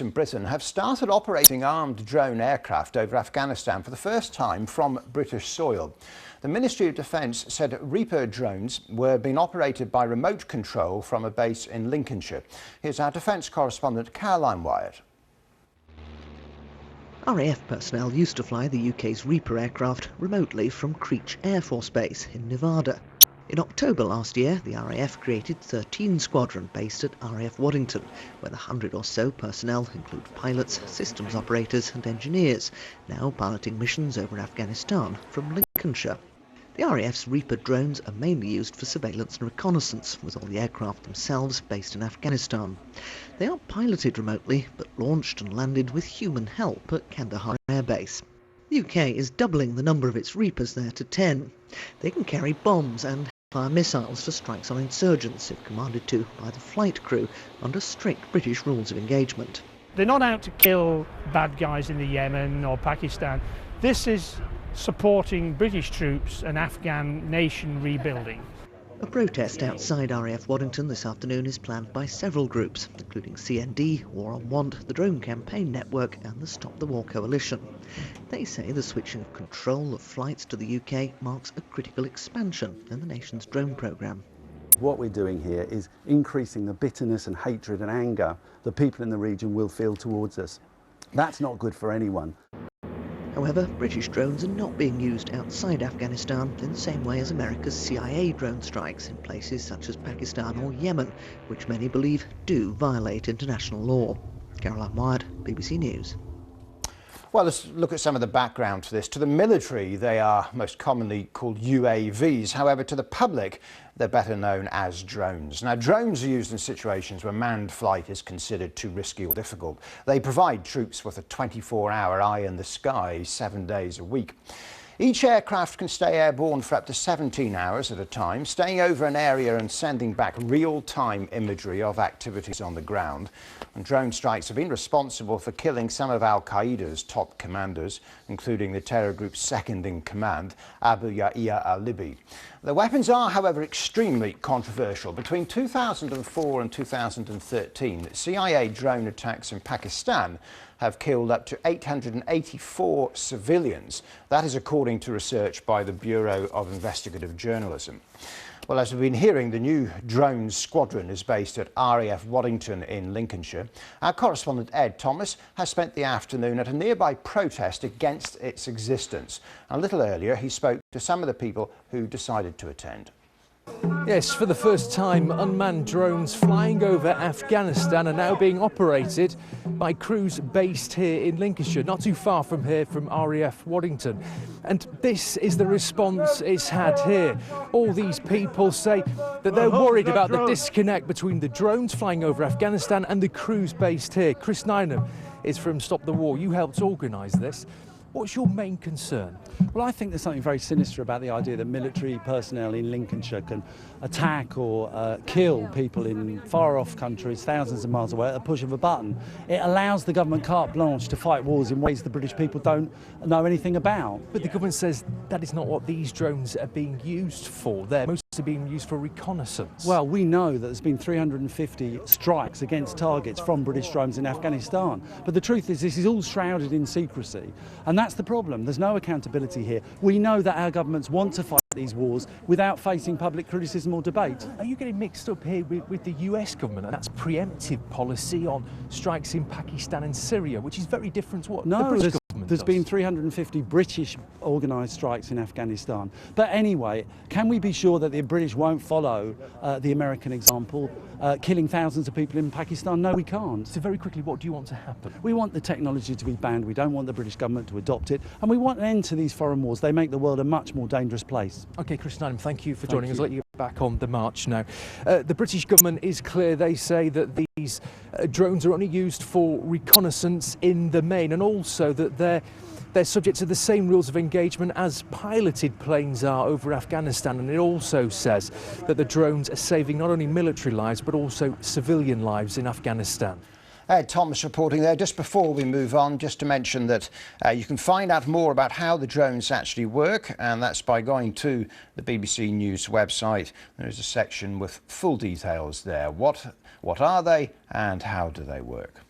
in Britain have started operating armed drone aircraft over Afghanistan for the first time from British soil. The Ministry of Defence said Reaper drones were being operated by remote control from a base in Lincolnshire. Here's our defence correspondent Caroline Wyatt. RAF personnel used to fly the UK's Reaper aircraft remotely from Creech Air Force Base in Nevada. In October last year, the RAF created 13 Squadron based at RAF Waddington, where the 100 or so personnel include pilots, systems operators and engineers, now piloting missions over Afghanistan from Lincolnshire. The RAF's Reaper drones are mainly used for surveillance and reconnaissance, with all the aircraft themselves based in Afghanistan. They are piloted remotely, but launched and landed with human help at Kandahar Air Base. The UK is doubling the number of its Reapers there to 10. They can carry bombs and fire missiles for strikes on insurgents if commanded to by the flight crew under strict British rules of engagement. They're not out to kill bad guys in the Yemen or Pakistan. This is supporting British troops and Afghan nation rebuilding. A protest outside RAF Waddington this afternoon is planned by several groups, including CND, War on Want, the Drone Campaign Network and the Stop the War Coalition. They say the switching of control of flights to the UK marks a critical expansion in the nation's drone programme. What we're doing here is increasing the bitterness and hatred and anger that people in the region will feel towards us. That's not good for anyone. However, British drones are not being used outside Afghanistan in the same way as America's CIA drone strikes in places such as Pakistan or Yemen, which many believe do violate international law. Caroline Wyatt, BBC News. Well, let's look at some of the background to this. To the military, they are most commonly called UAVs. However, to the public, they're better known as drones. Now, drones are used in situations where manned flight is considered too risky or difficult. They provide troops with a 24-hour eye in the sky 7 days a week. Each aircraft can stay airborne for up to 17 hours at a time, staying over an area and sending back real-time imagery of activities on the ground. And drone strikes have been responsible for killing some of Al-Qaeda's top commanders, including the terror group's second in command, Abu Yahya al-Libi. The weapons are, however, extremely controversial. Between 2004 and 2013, CIA drone attacks in Pakistan have killed up to 884 civilians. That is according to research by the Bureau of Investigative Journalism. Well, as we've been hearing, the new drone squadron is based at RAF Waddington in Lincolnshire. Our correspondent Ed Thomas has spent the afternoon at a nearby protest against its existence. A little earlier, he spoke to some of the people who decided to attend. Yes, for the first time, unmanned drones flying over Afghanistan are now being operated by crews based here in Lincolnshire, not too far from here, from RAF Waddington. And this is the response it's had here. All these people say that they're worried about the disconnect between the drones flying over Afghanistan and the crews based here. Chris Nynham is from Stop the War. You helped organise this. What's your main concern? Well, I think there's something very sinister about the idea that military personnel in Lincolnshire can attack or kill people in far-off countries, thousands of miles away, at the push of a button. It allows the government carte blanche to fight wars in ways the British people don't know anything about. But the government says that is not what these drones are being used for. They're mostly being used for reconnaissance. Well, we know that there's been 350 strikes against targets from British drones in Afghanistan. But the truth is, this is all shrouded in secrecy. And that's the problem. There's no accountability here. We know that our governments want to fight these wars without facing public criticism or debate. Are you getting mixed up here with the US government and that's preemptive policy on strikes in Pakistan and Syria, which is very different to what the British government there's does? been 350 British organised strikes in Afghanistan. But anyway, can we be sure that the British won't follow the American example, killing thousands of people in Pakistan? No, we can't. So very quickly, what do you want to happen? We want the technology to be banned. We don't want the British government to adopt it. And we want an end to these foreign wars. They make the world a much more dangerous place. OK, Chris Nynham, thank you for joining us. I'll let you get back on the march now. The British government is clear. They say that these drones are only used for reconnaissance in the main, and also that they're subject to the same rules of engagement as piloted planes are over Afghanistan. And it also says that the drones are saving not only military lives but also civilian lives in Afghanistan. Ed Thomas reporting there. Just before we move on, just to mention that you can find out more about how the drones actually work, and that's by going to the BBC News website. There's a section with full details there. What are they and how do they work?